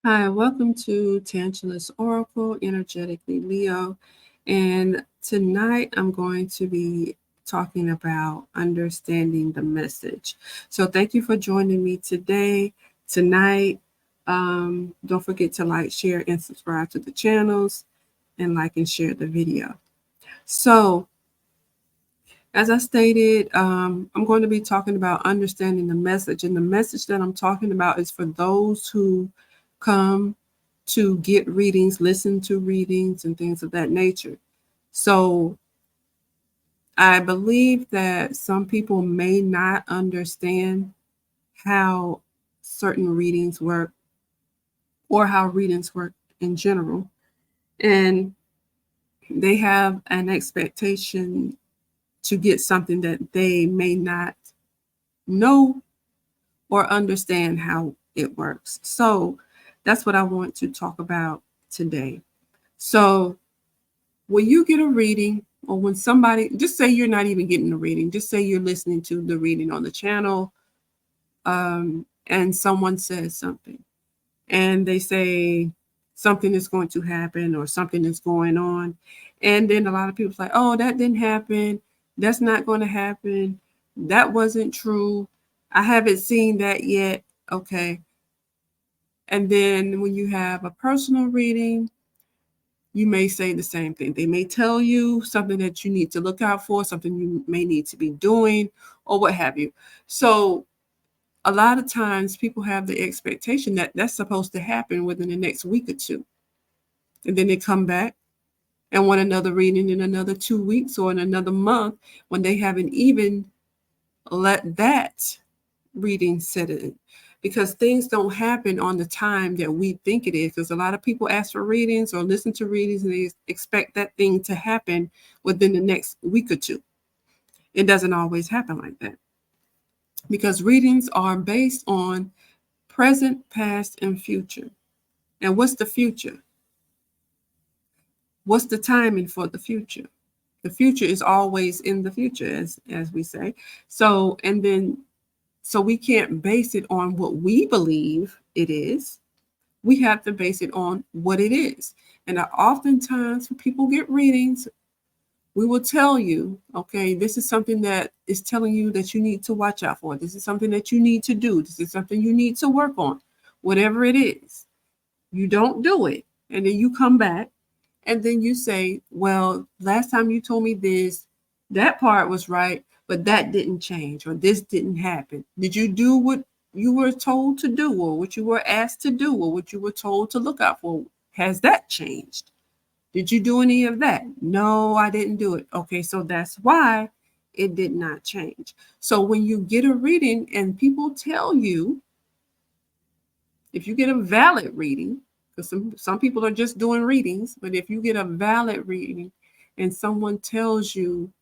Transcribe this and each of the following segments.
Hi, welcome to Tangelus Oracle, Energetically Leo. And tonight I'm going to be talking about understanding the message. So thank you for joining me tonight. Don't forget to like, share, and subscribe to the channels and like and share the video. So, as I stated, I'm going to be talking about understanding the message. And the message that I'm talking about is for those who come to get readings, listen to readings, and things of that nature. So I believe that some people may not understand how certain readings work or how readings work in general. And they have an expectation to get something that they may not know or understand how it works. So that's what I want to talk about today. So when you get a reading, or when somebody, just say you're not even getting a reading, just say you're listening to the reading on the channel, and someone says something, and they say something is going to happen or something is going on. And then a lot of people's like, oh, that didn't happen. That's not going to happen. That wasn't true. I haven't seen that yet. Okay. And then when you have a personal reading, you may say the same thing. They may tell you something that you need to look out for, something you may need to be doing, or what have you. So, a lot of times people have the expectation that that's supposed to happen within the next week or two. And then they come back and want another reading in another 2 weeks or in another month when they haven't even let that reading set in, because things don't happen on the time that we think it is. Because a lot of people ask for readings or listen to readings and they expect that thing to happen within the next week or two. It doesn't always happen like that, because readings are based on present, past, and future. And what's the future? What's the timing for the future? The future is always in the future, as we say. So, and then so we can't base it on what we believe it is. We have to base it on what it is. And oftentimes, when people get readings, we will tell you, okay, this is something that is telling you that you need to watch out for. This is something that you need to do. This is something you need to work on. Whatever it is, you don't do it. And then you come back and then you say, well, last time you told me this, that part was right, but that didn't change or this didn't happen. Did you do what you were told to do or what you were asked to do or what you were told to look out for? Has that changed? Did you do any of that? No, I didn't do it. Okay, so that's why it did not change. So when you get a reading and people tell you, if you get a valid reading, because some people are just doing readings, but if you get a valid reading and someone tells you,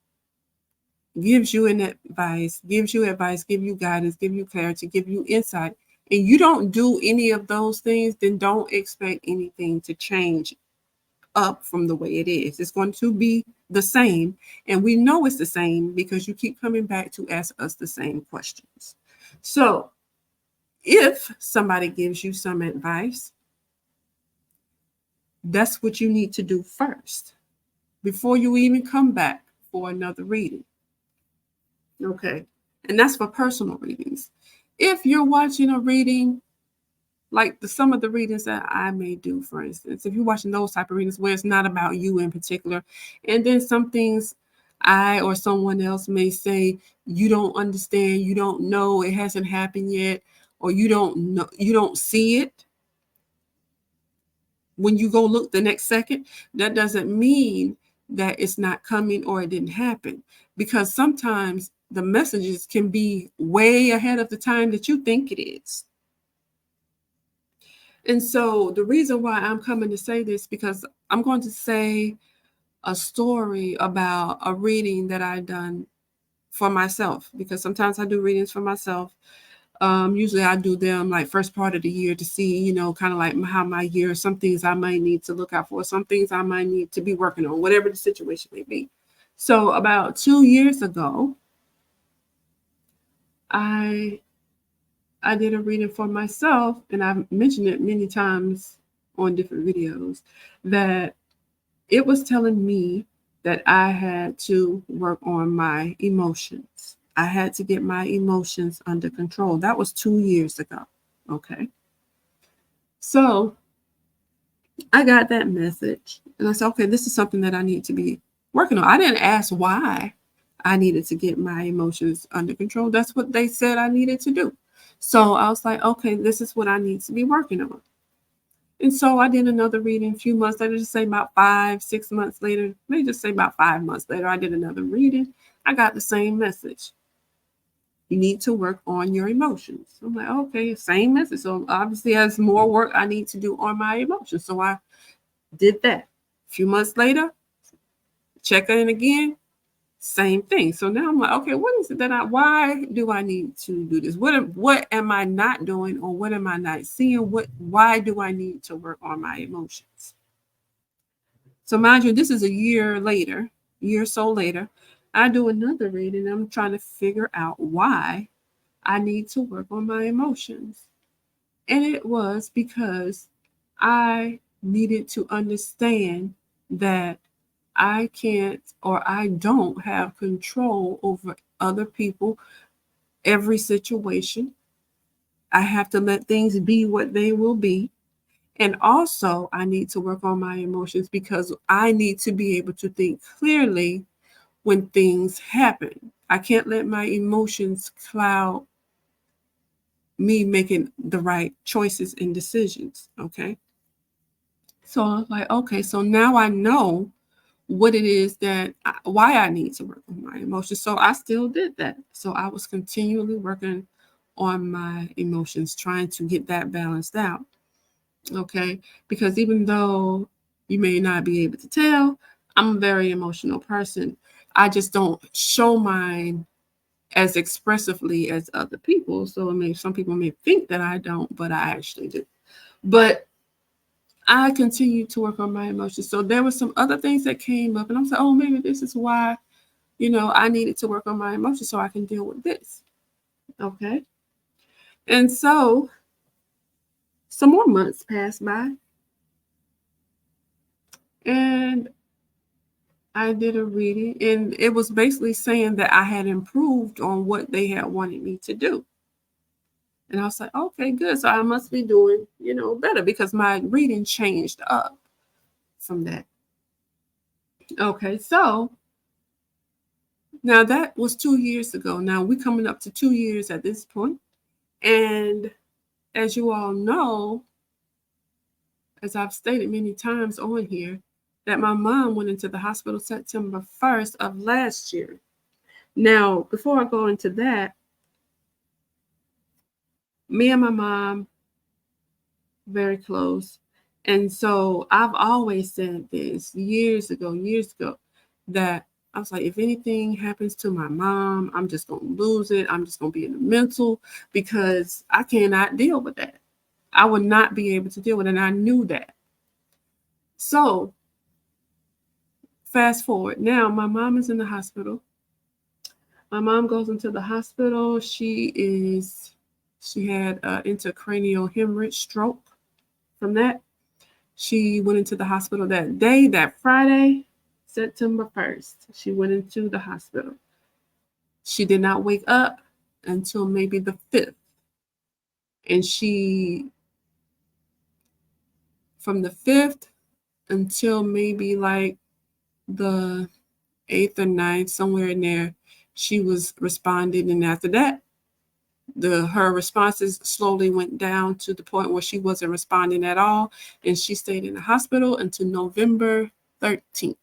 gives you advice, give you guidance, give you clarity, give you insight, and you don't do any of those things, then don't expect anything to change up from the way it is. It's going to be the same. And we know it's the same because you keep coming back to ask us the same questions. So if somebody gives you some advice, that's what you need to do first before you even come back for another reading. Okay. And that's for personal readings. If you're watching a reading, like some of the readings that I may do, for instance, if you're watching those type of readings where it's not about you in particular, and then some things I or someone else may say, you don't understand, you don't know, it hasn't happened yet, or you don't know, you don't see it when you go look the next second, that doesn't mean that it's not coming or it didn't happen. Because sometimes the messages can be way ahead of the time that you think it is. And so the reason why I'm coming to say this, because I'm going to say a story about a reading that I done for myself, because sometimes I do readings for myself. Usually I do them like first part of the year to see, kind of like how my year, some things I might need to look out for, some things I might need to be working on, whatever the situation may be. So about 2 years ago, I I did a reading for myself, and I've mentioned it many times on different videos, that it was telling me that I had to work on my emotions. I had to get my emotions under control. That was 2 years ago. Okay. So I got that message and I said, okay, this is something that I need to be working on. I didn't ask why I needed to get my emotions under control. That's what they said I needed to do. So I was like, okay, this is what I need to be working on. And so I did another reading a few months later, just say about 5, 6 months later, maybe just say about 5 months later, I did another reading. I got the same message. You need to work on your emotions. I'm like, okay, same message. So obviously, there's more work I need to do on my emotions. So I did that. A few months later, check in again, same thing. So now I'm like, okay, what is it that why do I need to do this? What am I not doing, or what am I not seeing? Why do I need to work on my emotions? So mind you, this is a year or so later, I do another reading. I'm trying to figure out why I need to work on my emotions. And it was because I needed to understand that I can't, or I don't have control over other people, every situation. I have to let things be what they will be. And also, I need to work on my emotions because I need to be able to think clearly when things happen. I can't let my emotions cloud me making the right choices and decisions. Okay. So I was like, okay, so now I know what it is why I need to work on my emotions. So I still did that. So I was continually working on my emotions, trying to get that balanced out. Okay. Because even though you may not be able to tell, I'm a very emotional person. I just don't show mine as expressively as other people. So some people may think that I don't, but I actually do. But I continue to work on my emotions. So there were some other things that came up, and I'm like, oh, maybe this is why, I needed to work on my emotions so I can deal with this. Okay. And so some more months passed by, and I did a reading, and it was basically saying that I had improved on what they had wanted me to do. And I was like, okay, good. So I must be doing, better because my reading changed up from that. Okay, so now that was 2 years ago. Now we're coming up to 2 years at this point. And as you all know, as I've stated many times on here, that my mom went into the hospital September 1st of last year. Now, before I go into that, me and my mom, very close. And so I've always said this years ago, that I was like, if anything happens to my mom, I'm just going to lose it. I'm just going to be in the mental because I cannot deal with that. I would not be able to deal with it. And I knew that. So fast forward. Now my mom is in the hospital. My mom goes into the hospital. She had intracranial hemorrhage stroke from that. She went into the hospital that day, that Friday, September 1st. She went into the hospital. She did not wake up until maybe the 5th. And from the 5th until maybe like the 8th or 9th, somewhere in there, she was responding. And after that, her responses slowly went down to the point where she wasn't responding at all. And she stayed in the hospital until November 13th.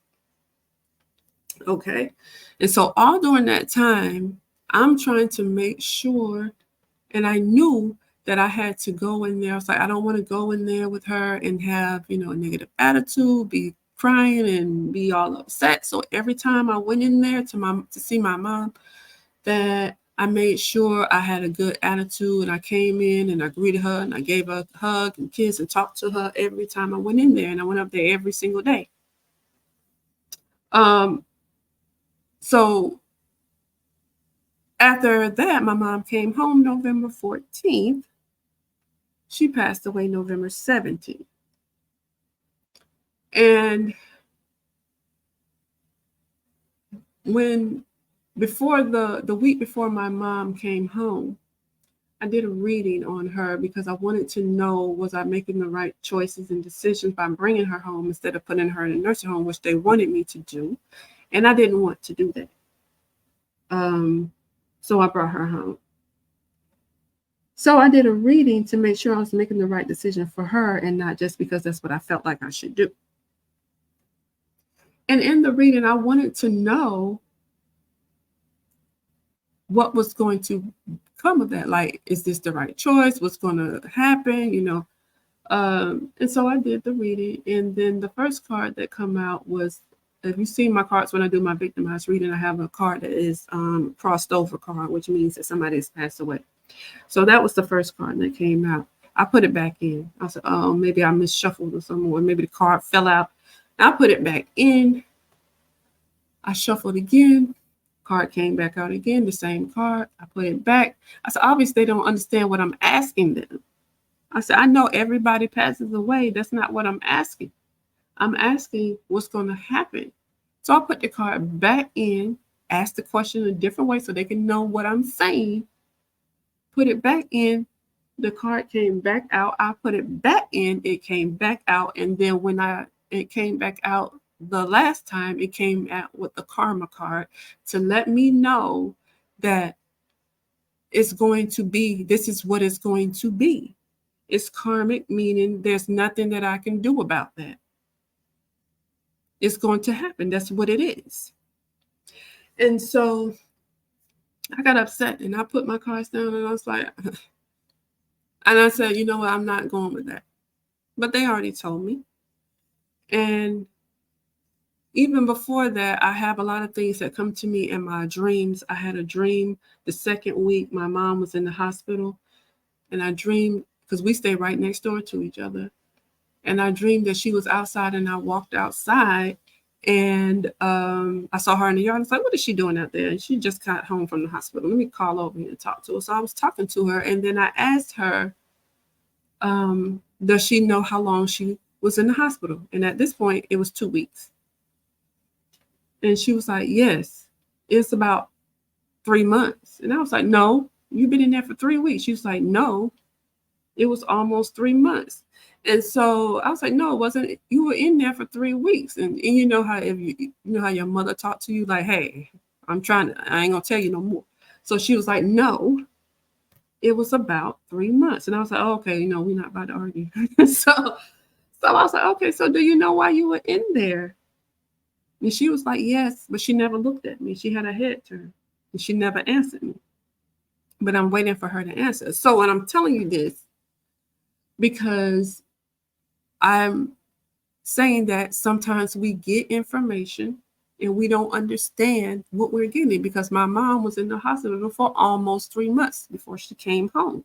Okay. And so all during that time, I'm trying to make sure, and I knew that I had to go in there. I was like, I don't want to go in there with her and have, a negative attitude, be crying and be all upset. So every time I went in there to see my mom, that I made sure I had a good attitude, and I came in and I greeted her and I gave her a hug and kiss and talked to her every time I went in there, and I went up there every single day. So After that, my mom came home November 14th. She passed away November 17th. And when before the week before my mom came home, I did a reading on her because I wanted to know, was I making the right choices and decisions by bringing her home instead of putting her in a nursing home, which they wanted me to do. And I didn't want to do that. So I brought her home. So I did a reading to make sure I was making the right decision for her and not just because that's what I felt like I should do. And in the reading, I wanted to know what was going to come of that. Like, is this the right choice? What's going to happen? And so I did the reading. And then the first card that come out was, if you see my cards when I do my victimized reading, I have a card that is crossed over card, which means that somebody has passed away. So that was the first card that came out. I put it back in. I said, oh, maybe I misshuffled or something, or maybe the card fell out. I put it back in. I shuffled again. Card came back out again, the same card. I put it back. I said, obviously they don't understand what I'm asking them. I said, I know everybody passes away. That's not what I'm asking. I'm asking what's going to happen. So I put the card back in, asked the question a different way so they can know what I'm saying. Put it back in. The card came back out. I put it back in. It came back out. And then when it came back out the last time, it came out with the karma card to let me know that it's going to be, this is what it's going to be. It's karmic, meaning there's nothing that I can do about that. It's going to happen. That's what it is. And so I got upset and I put my cards down and I was like, and I said, you know what, I'm not going with that. But they already told me. And even before that, I have a lot of things that come to me in my dreams. I had a dream the second week my mom was in the hospital. And I dreamed, because we stay right next door to each other. And I dreamed that she was outside and I walked outside and I saw her in the yard. I was like, what is she doing out there? And she just got home from the hospital. Let me call over here and talk to her. So I was talking to her and then I asked her, does she know how long she was in the hospital? And at this point, it was 2 weeks. And she was like, yes, it's about 3 months. And I was like, no, you've been in there for 3 weeks. She was like, no, it was almost 3 months. And so I was like, no, it wasn't. You were in there for 3 weeks. And you know how if you know how your mother talked to you, like, hey, I ain't gonna tell you no more. So she was like, no, it was about 3 months. And I was like, oh, okay, we're not about to argue. so I was like, okay, so do you know why you were in there? And she was like, yes, but she never looked at me. She had her head turned and she never answered me. But I'm waiting for her to answer. So when I'm telling you this, because I'm saying that sometimes we get information and we don't understand what we're getting, because my mom was in the hospital for almost 3 months before she came home.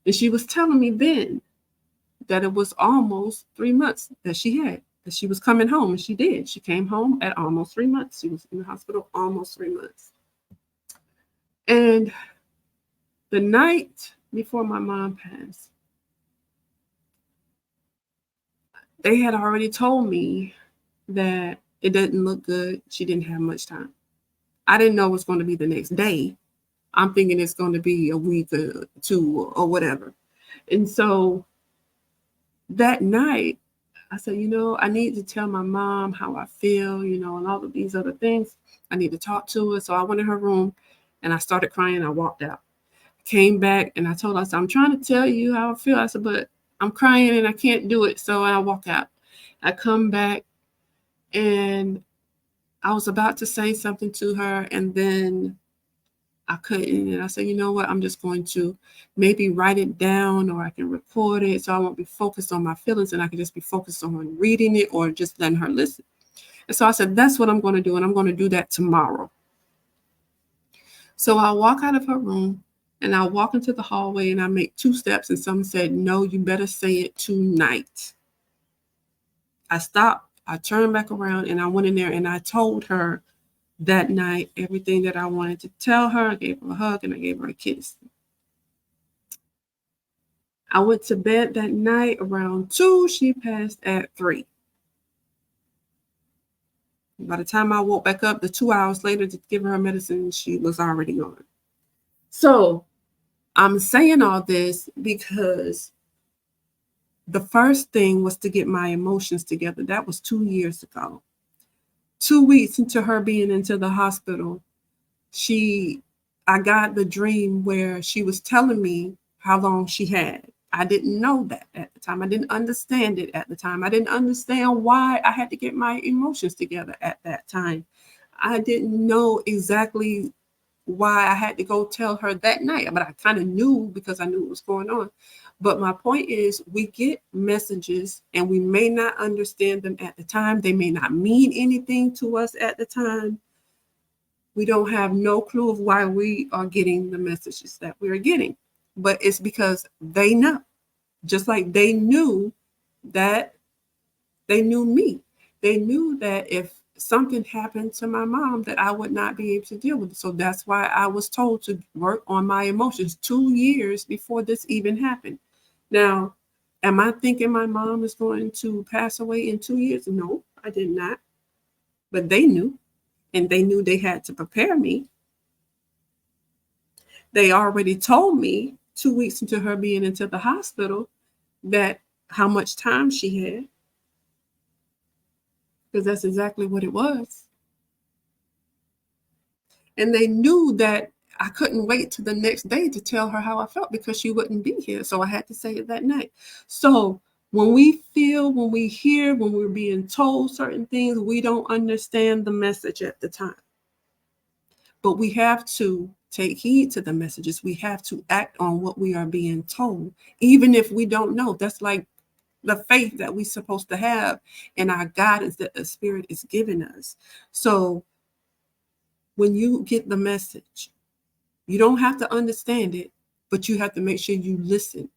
And she was telling me then that it was almost 3 months that she was coming home, and she did. She came home at almost 3 months. She was in the hospital almost 3 months. And the night before my mom passed, they had already told me that it didn't look good. She didn't have much time. I didn't know it was going to be the next day. I'm thinking it's going to be a week or two or whatever. And so that night, I said, I need to tell my mom how I feel, and all of these other things. I need to talk to her. So I went in her room and I started crying. I walked out. Came back and I told her, I said, I'm trying to tell you how I feel. I said, but I'm crying and I can't do it. So I walk out. I come back and I was about to say something to her and then I couldn't. And I said, you know what? I'm just going to maybe write it down or I can record it so I won't be focused on my feelings and I can just be focused on reading it or just letting her listen. And so I said, that's what I'm going to do. And I'm going to do that tomorrow. So I walk out of her room and I walk into the hallway and I make 2 steps and someone said, no, you better say it tonight. I stopped. I turned back around and I went in there and I told her That night, everything that I wanted to tell her, I gave her a hug and I gave her a kiss. I went to bed that night around 2. She passed at 3. By the time I woke back up, the 2 hours later to give her medicine, she was already gone. So I'm saying all this because the first thing was to get my emotions together. That was 2 years ago. 2 weeks into her being into the hospital, I got the dream where she was telling me how long she had. I didn't know that at the time. I didn't understand it at the time. I didn't understand why I had to get my emotions together at that time. I didn't know exactly why I had to go tell her that night, but I kind of knew because I knew what was going on. But my point is, we get messages and we may not understand them at the time. They may not mean anything to us at the time. We don't have no clue of why we are getting the messages that we're getting, but it's because they know, just like that they knew me. They knew that if something happened to my mom that I would not be able to deal with it. So that's why I was told to work on my emotions 2 years before this even happened. Now, am I thinking my mom is going to pass away in 2 years? No, I did not. But they knew, and they knew they had to prepare me. They already told me 2 weeks into her being into the hospital that how much time she had, because that's exactly what it was. And they knew that I couldn't wait till the next day to tell her how I felt because she wouldn't be here. So I had to say it that night. So when we feel, when we hear, when we're being told certain things, we don't understand the message at the time. But we have to take heed to the messages. We have to act on what we are being told, even if we don't know. That's like the faith that we're supposed to have and our guidance that the Spirit is giving us. So when you get the message, you don't have to understand it, but you have to make sure you listen.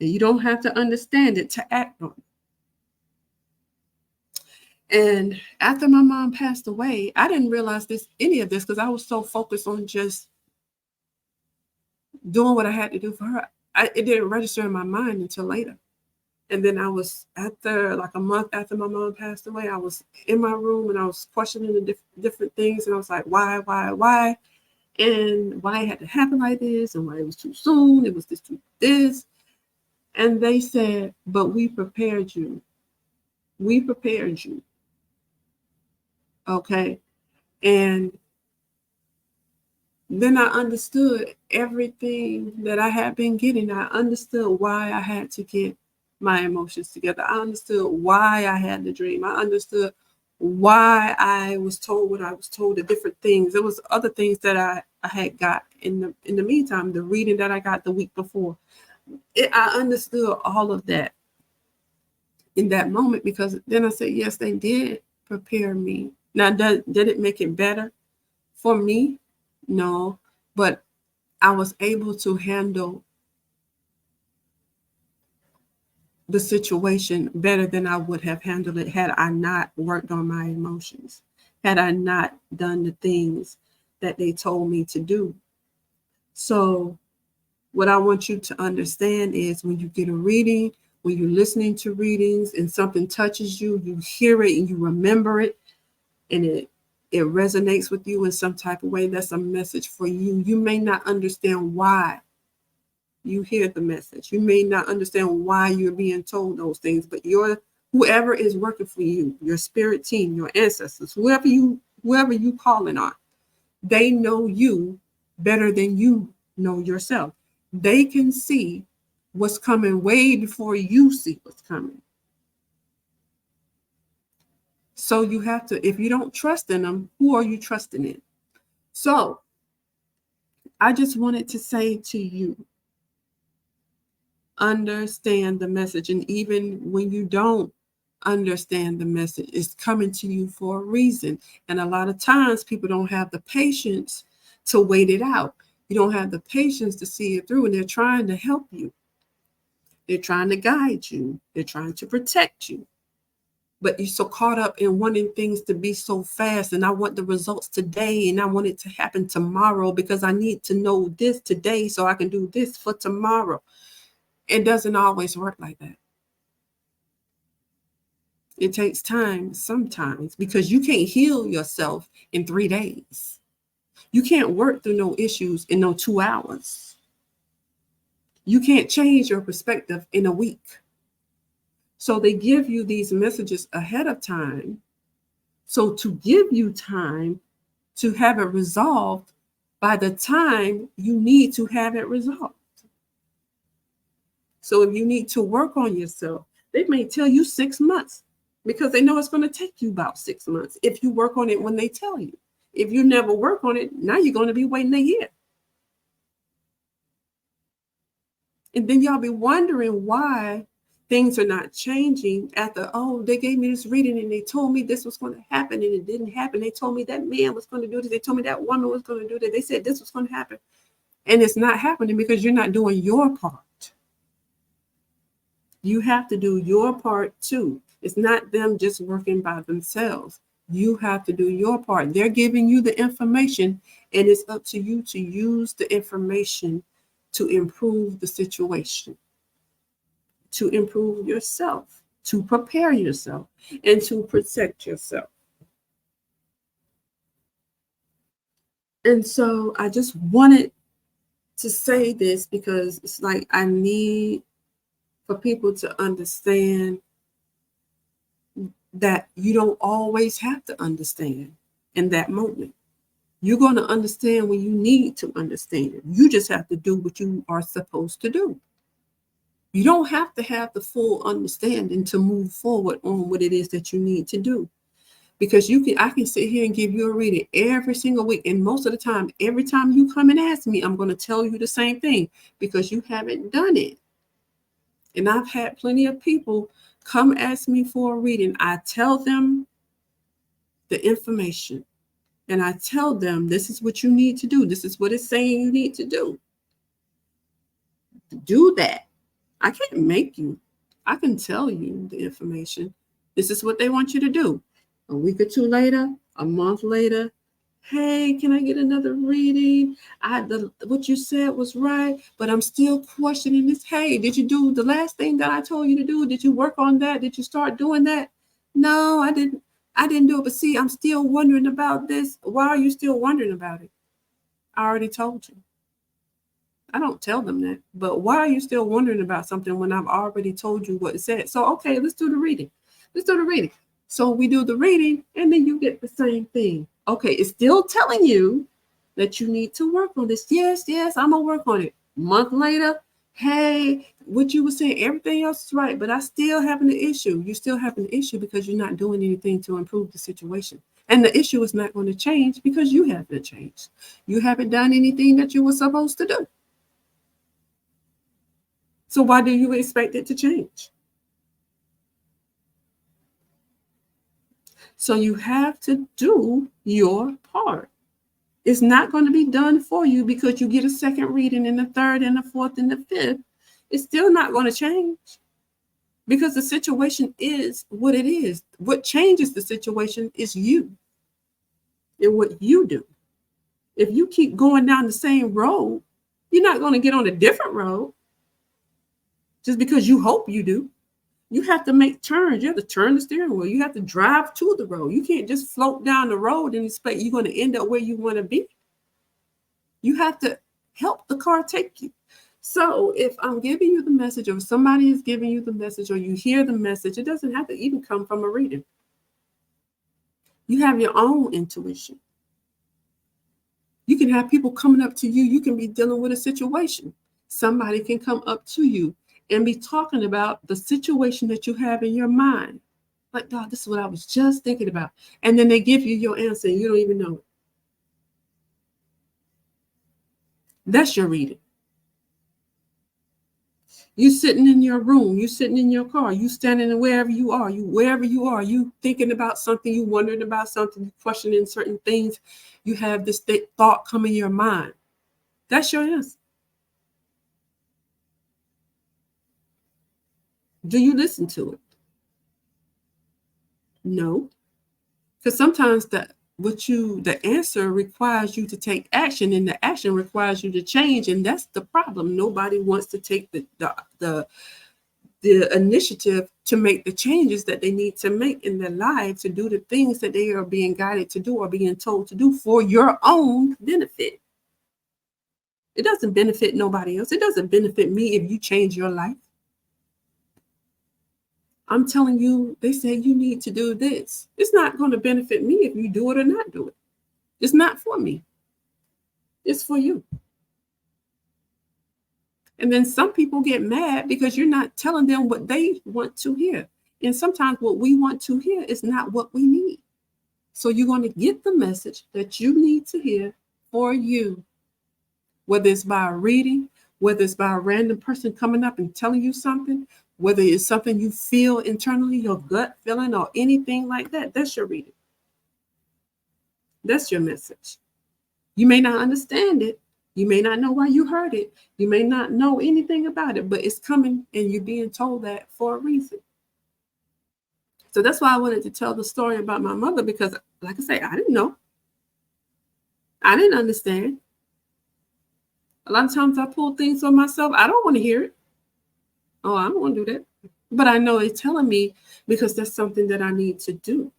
And you don't have to understand it to act on it. And after my mom passed away, I didn't realize any of this because I was so focused on just doing what I had to do for her. It didn't register in my mind until later. And then I was after like a month after my mom passed away, I was in my room and I was questioning the different things. And I was like, why? And why it had to happen like this and why it was too soon. It was this. And they said, but we prepared you. We prepared you. Okay. And then I understood everything that I had been getting. I understood why I had to get my emotions together. I understood why I had the dream. I understood why I was told what I was told, the different things. There was other things that I had got in the meantime, the reading that I got the week before. I understood all of that in that moment because then I said, yes, they did prepare me. Now, did it make it better for me? No, but I was able to handle the situation better than I would have handled it had I not worked on my emotions, had I not done the things that they told me to do. So, what I want you to understand is when you get a reading, when you're listening to readings and something touches you, you hear it and you remember it, and it resonates with you in some type of way, that's a message for you. You may not understand why you hear the message. You may not understand why you're being told those things, but whoever is working for you, your spirit team, your ancestors, whoever you calling on, they know you better than you know yourself. They can see what's coming way before you see what's coming. So you have to, if you don't trust in them, who are you trusting in? So I just wanted to say to you, understand the message. And even when you don't understand the message, it's coming to you for a reason. And a lot of times people don't have the patience to wait it out. You don't have the patience to see it through, and they're trying to help you. They're trying to guide you. They're trying to protect you. But you're so caught up in wanting things to be so fast, and I want the results today, and I want it to happen tomorrow because I need to know this today so I can do this for tomorrow. It doesn't always work like that. It takes time sometimes because you can't heal yourself in 3 days. You can't work through no issues in no 2 hours. You can't change your perspective in a week. So they give you these messages ahead of time. So to give you time to have it resolved by the time you need to have it resolved. So if you need to work on yourself, they may tell you 6 months because they know it's going to take you about 6 months if you work on it when they tell you. If you never work on it, now you're going to be waiting a year. And then y'all be wondering why things are not changing after, oh, they gave me this reading and they told me this was going to happen and it didn't happen. They told me that man was going to do this. They told me that woman was going to do that. They said this was going to happen. And it's not happening because you're not doing your part. You have to do your part too. It's not them just working by themselves. You have to do your part. They're giving you the information, and it's up to you to use the information to improve the situation, to improve yourself, to prepare yourself, and to protect yourself. And so I just wanted to say this because it's like I need for people to understand that you don't always have to understand in that moment. You're going to understand when you need to understand. You just have to do what you are supposed to do. You don't have to have the full understanding to move forward on what it is that you need to do. Because I can sit here and give you a reading every single week. And most of the time, every time you come and ask me, I'm going to tell you the same thing because you haven't done it. And I've had plenty of people come ask me for a reading. I tell them the information and I tell them this is what you need to do. This is what it's saying you need to do. Do that. I can't make you. I can tell you the information. This is what they want you to do. A week or two later, a month later, hey, can I get another reading? What you said was right, but I'm still questioning this. Hey, did you do the last thing that I told you to do? Did you work on that? Did you start doing that? No, I didn't. I didn't do it. But see, I'm still wondering about this. Why are you still wondering about it? I already told you. I don't tell them that. But why are you still wondering about something when I've already told you what it said? So, okay, let's do the reading. Let's do the reading. So we do the reading and then you get the same thing. Okay, it's still telling you that you need to work on this. Yes, I'm going to work on it. A month later, hey, what you were saying, everything else is right, but I still having an issue. You still having an issue because you're not doing anything to improve the situation. And the issue is not going to change because you haven't changed. You haven't done anything that you were supposed to do. So why do you expect it to change? So you have to do your part. It's not going to be done for you because you get a second reading and a third and a fourth and the fifth. It's still not going to change because the situation is what it is. What changes the situation is you and what you do. If you keep going down the same road, you're not going to get on a different road just because you hope you do. You have to make turns. You have to turn the steering wheel. You have to drive to the road. You can't just float down the road and expect you're going to end up where you want to be. You have to help the car take you. So if I'm giving you the message or somebody is giving you the message or you hear the message, it doesn't have to even come from a reading. You have your own intuition. You can have people coming up to you. You can be dealing with a situation. Somebody can come up to you and be talking about the situation that you have in your mind. Like, God, this is what I was just thinking about. And then they give you your answer and you don't even know it. That's your reading. You sitting in your room, you sitting in your car, you standing wherever you are, you thinking about something, you wondering about something, you questioning certain things. You have this thought come in your mind. That's your answer. Do you listen to it? No, because sometimes the answer requires you to take action, and the action requires you to change, and that's the problem. Nobody wants to take the initiative to make the changes that they need to make in their life, to do the things that they are being guided to do or being told to do for your own benefit. It doesn't benefit nobody else. It doesn't benefit me if you change your life. I'm telling you, they say you need to do this. It's not going to benefit me if you do it or not do it. It's not for me. It's for you. And then some people get mad because you're not telling them what they want to hear. And sometimes what we want to hear is not what we need. So you're going to get the message that you need to hear for you, whether it's by a reading, whether it's by a random person coming up and telling you something, whether it's something you feel internally, your gut feeling, or anything like that. That's your reading. That's your message. You may not understand it. You may not know why you heard it. You may not know anything about it, but it's coming and you're being told that for a reason. So that's why I wanted to tell the story about my mother, because, like I say, I didn't know. I didn't understand. A lot of times I pull things on myself. I don't want to hear it. Oh, I don't want to do that. But I know it's telling me because that's something that I need to do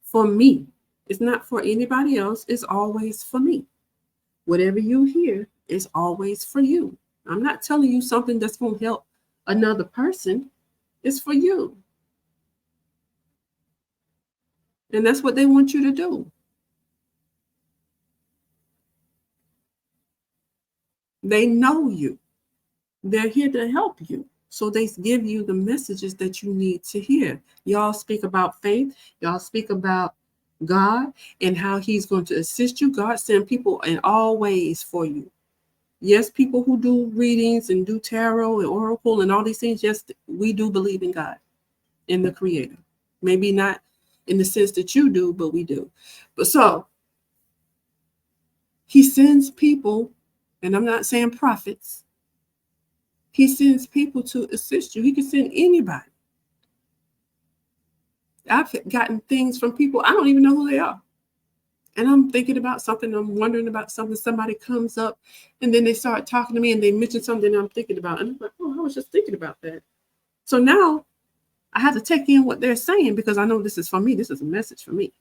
for me. It's not for anybody else. It's always for me. Whatever you hear is always for you. I'm not telling you something that's going to help another person. It's for you. And that's what they want you to do. They know you. They're here to help you. So they give you the messages that you need to hear. Y'all speak about faith. Y'all speak about God and how he's going to assist you. God sent people in all ways for you. Yes, people who do readings and do tarot and oracle and all these things, yes, we do believe in God, in the creator. Maybe not in the sense that you do, but we do. But so he sends people, and I'm not saying prophets. He sends people to assist you. He can send anybody. I've gotten things from people, I don't even know who they are. And I'm thinking about something, I'm wondering about something, somebody comes up and then they start talking to me and they mention something I'm thinking about. And I'm like, oh, I was just thinking about that. So now I have to take in what they're saying because I know this is for me. This is a message for me.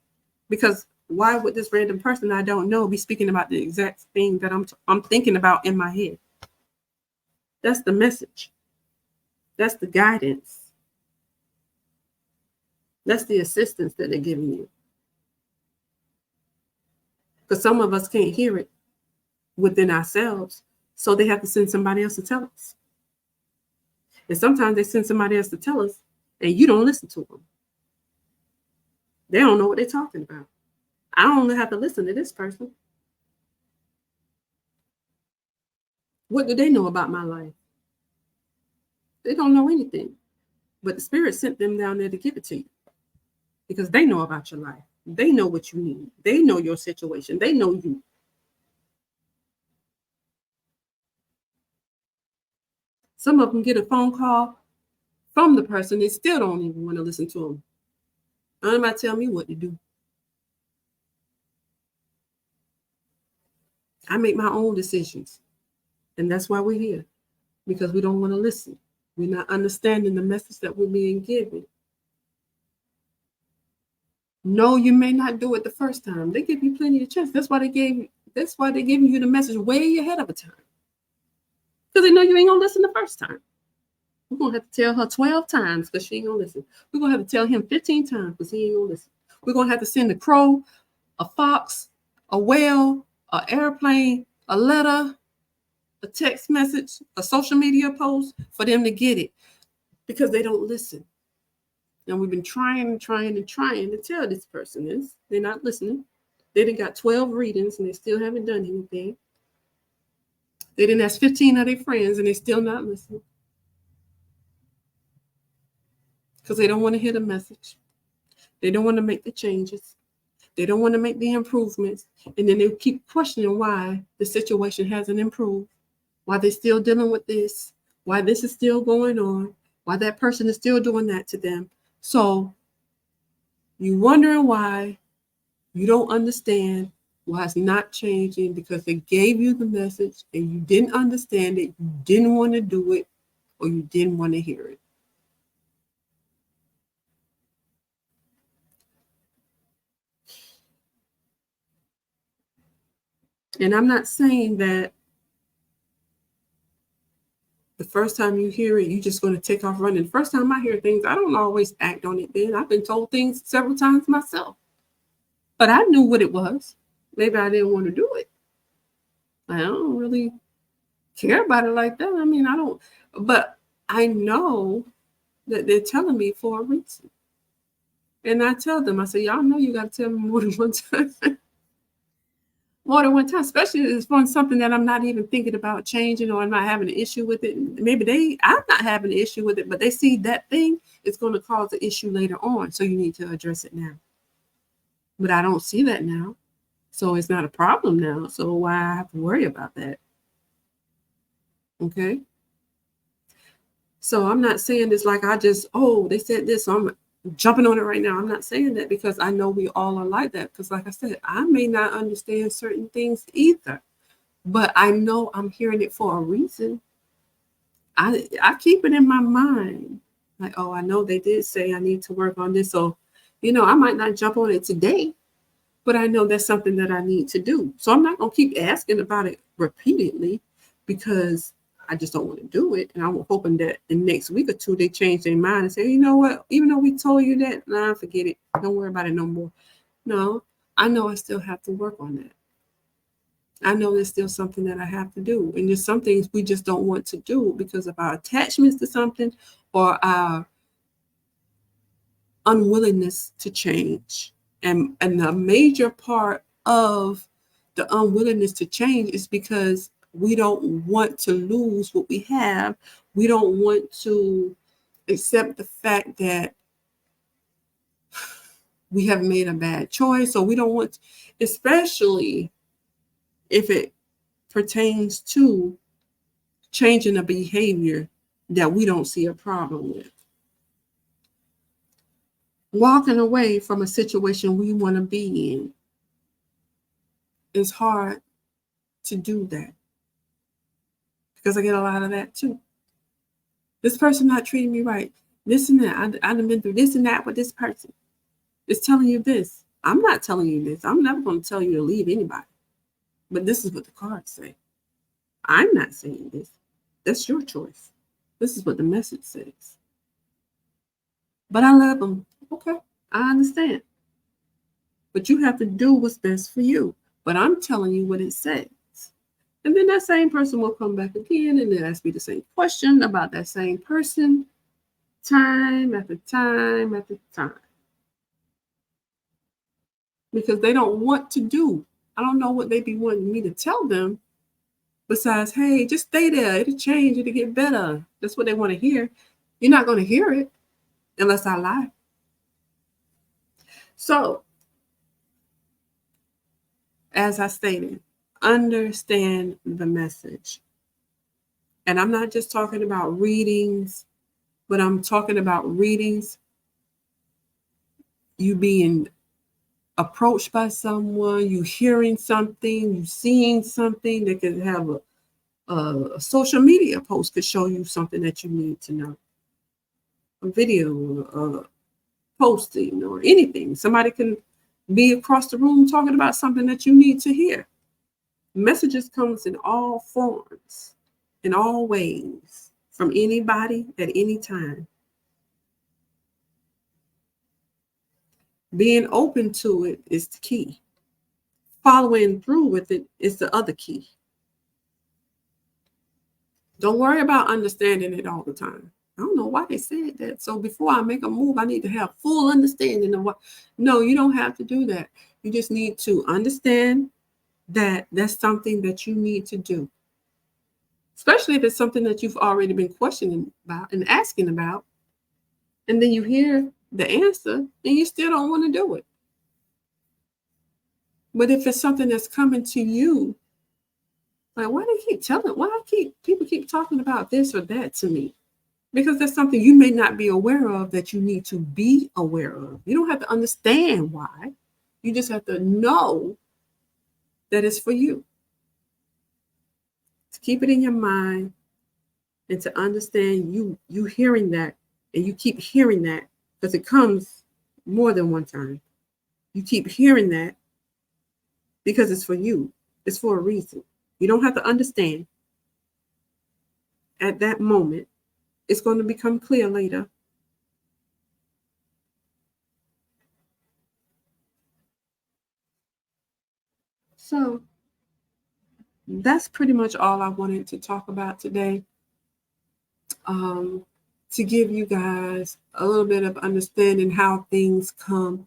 Because why would this random person I don't know be speaking about the exact thing that I'm thinking about in my head? That's the message. That's the guidance. That's the assistance that they're giving you. Because some of us can't hear it within ourselves. So they have to send somebody else to tell us. And sometimes they send somebody else to tell us and you don't listen to them. They don't know what they're talking about. I only have to listen to this person. What do they know about my life? They don't know anything. But the Spirit sent them down there to give it to you. Because they know about your life. They know what you need. They know your situation. They know you. Some of them get a phone call from the person. They still don't even want to listen to them. Nobody tell me what to do. I make my own decisions. And that's why we're here. Because we don't want to listen. We're not understanding the message that we're being given. No, you may not do it the first time. They give you plenty of chance. That's why they're giving you the message way ahead of a time. Because they know you ain't gonna listen the first time. We're gonna have to tell her 12 times because she ain't gonna listen. We're gonna have to tell him 15 times because he ain't gonna listen. We're gonna have to send a crow, a fox, a whale, an airplane, a letter, a text message, a social media post for them to get it because they don't listen. And we've been trying to tell this person this. They're not listening. They done got 12 readings and they still haven't done anything. They didn't ask 15 of their friends and they're still not listening. Because they don't want to hear the message. They don't want to make the changes. They don't want to make the improvements. And then they keep questioning why the situation hasn't improved, why they're still dealing with this, why this is still going on, why that person is still doing that to them. So You wondering why you don't understand why it's not changing because they gave you the message and you didn't understand it, you didn't want to do it, or you didn't want to hear it. And I'm not saying that the first time you hear it, you're just going to take off running. The first time I hear things, I don't always act on it then. I've been told things several times myself, but I knew what it was. Maybe I didn't want to do it. I don't really care about it like that. I mean, I don't, but I know that they're telling me for a reason. And I tell them, I say, y'all know you got to tell me more than one time. More than one time, especially if it's on something that I'm not even thinking about changing or I'm not having an issue with it. Maybe I'm not having an issue with it, but they see that thing is going to cause an issue later on. So you need to address it now. But I don't see that now. So it's not a problem now. So why I have to worry about that? Okay. So I'm not saying this like I just, oh, they said this, so I'm jumping on it right now. I'm not saying that because I know we all are like that. Because like I said, I may not understand certain things either, but I know I'm hearing it for a reason. I keep it in my mind. Like, oh, I know they did say I need to work on this. So, I might not jump on it today, but I know that's something that I need to do. So I'm not going to keep asking about it repeatedly because I just don't want to do it. And I'm hoping that in the next week or two, they change their mind and say, you know what, even though we told you that, nah, forget it. Don't worry about it no more. No, I know I still have to work on that. I know there's still something that I have to do. And there's some things we just don't want to do because of our attachments to something or our unwillingness to change. And the major part of the unwillingness to change is because we don't want to lose what we have. We don't want to accept the fact that we have made a bad choice. So we don't want, especially if it pertains to changing a behavior that we don't see a problem with. Walking away from a situation we want to be in is hard to do that because I get a lot of that too. This person not treating me right. This and that. I've been through this and that with this person. It's telling you this. I'm not telling you this. I'm never going to tell you to leave anybody. But this is what the cards say. I'm not saying this. That's your choice. This is what the message says. But I love them. Okay, I understand. But you have to do what's best for you. But I'm telling you what it says. And then that same person will come back again and then ask me the same question about that same person time after time after time. Because they don't want to do. I don't know what they be wanting me to tell them besides, hey, just stay there. It'll change. It'll get better. That's what they want to hear. You're not going to hear it unless I lie. So, as I stated, understand the message. And I'm not just talking about readings, but I'm talking about readings, you being approached by someone, you hearing something, you seeing something that could have a social media post could show you something that you need to know. A video, posting, or anything. Somebody can be across the room talking about something that you need to hear. Messages comes in all forms, in all ways, from anybody at any time. Being open to it is the key. Following through with it is the other key. Don't worry about understanding it all the time. I don't know why they said that. So before I make a move, I need to have full understanding of what. No, you don't have to do that. You just need to understand that that's something that you need to do. Especially if it's something that you've already been questioning about and asking about. And then you hear the answer and you still don't want to do it. But if it's something that's coming to you, like why do they keep telling? Why people keep talking about this or that to me? because there's something you may not be aware of that you need to be aware of. You don't have to understand why. You just have to know that it's for you. To keep it in your mind and to understand you hearing that, and you keep hearing that because it comes more than one time. You keep hearing that because it's for you. It's for a reason. You don't have to understand at that moment. It's going to become clear later. So that's pretty much all I wanted to talk about today. Um, to give you guys a little bit of understanding how things come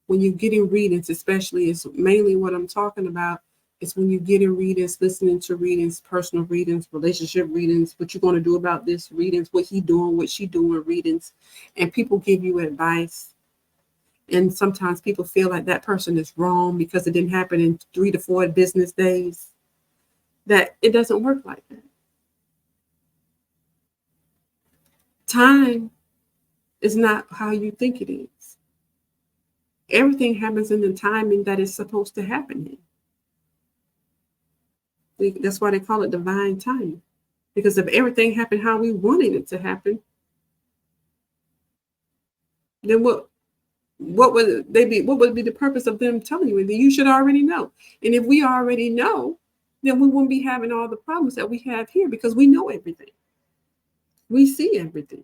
when you're getting readings, especially is mainly what I'm talking about. Is when you get in readings, listening to readings, personal readings, relationship readings, what you're going to do about this readings, what he doing, what she doing readings, and people give you advice. And sometimes people feel like that person is wrong because it didn't happen in 3 to 4 business days. That it doesn't work like that. Time is not how you think it is. Everything happens in the timing that it's supposed to happen in. That's why they call it divine timing. Because if everything happened how we wanted it to happen, then what would they be? What would be the purpose of them telling you? And you should already know. And if we already know, then we wouldn't be having all the problems that we have here because we know everything. We see everything.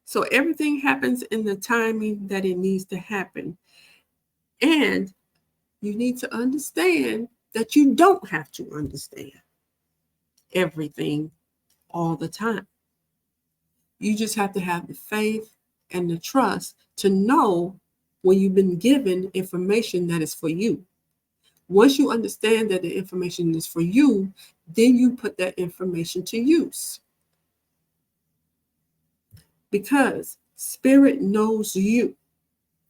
So everything happens in the timing that it needs to happen. And you need to understand that you don't have to understand everything all the time. You just have to have the faith and the trust to know when you've been given information that is for you. Once you understand that the information is for you, then you put that information to use. Because spirit knows you.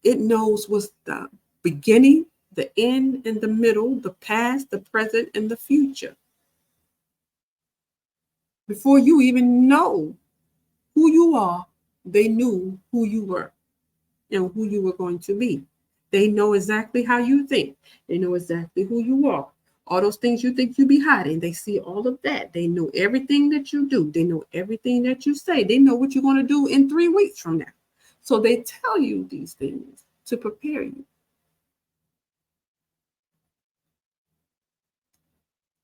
It knows what's the beginning, the end, and the middle, the past, the present, and the future. Before you even know who you are, they knew who you were and who you were going to be. They know exactly how you think. They know exactly who you are. All those things you think you be hiding, they see all of that. They know everything that you do. They know everything that you say. They know what you're going to do in 3 weeks from now. So they tell you these things to prepare you.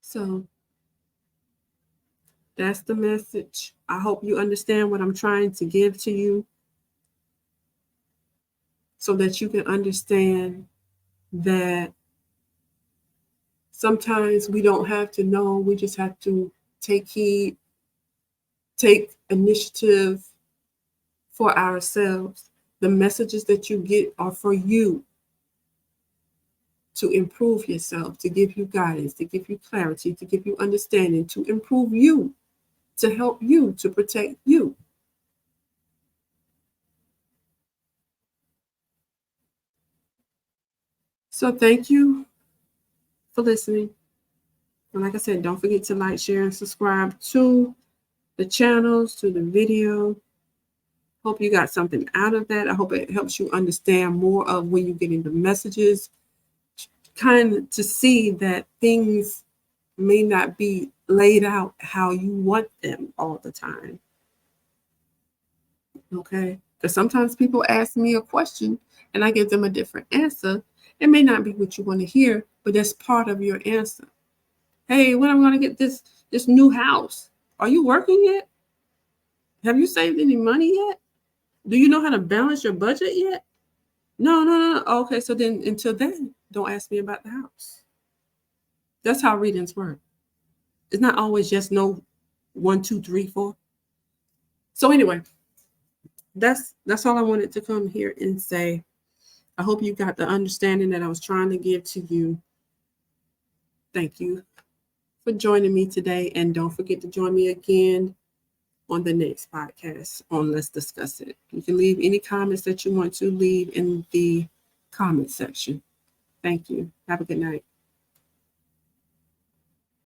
So that's the message. I hope you understand what I'm trying to give to you so that you can understand that sometimes we don't have to know. We just have to take heed, take initiative for ourselves. The messages that you get are for you to improve yourself, to give you guidance, to give you clarity, to give you understanding, to improve you, to help you, to protect you. So thank you for listening. And like I said, don't forget to like, share, and subscribe to the channels, to the video. Hope you got something out of that. I hope it helps you understand more of when you're getting the messages, kind of to see that things may not be laid out how you want them all the time. Okay? Because sometimes people ask me a question and I give them a different answer. It may not be what you want to hear, but that's part of your answer. Hey, when am I going to get this new house? Are you working yet? Have you saved any money yet? Do you know how to balance your budget yet? No, no, no. Okay, so then until then, don't ask me about the house. That's how readings work. It's not always just no 1, 2, 3, 4. So anyway, that's all I wanted to come here and say. I hope you got the understanding that I was trying to give to you. Thank you for joining me today. And don't forget to join me again on the next podcast on Let's Discuss It. You can leave any comments that you want to leave in the comment section. Thank you. Have a good night.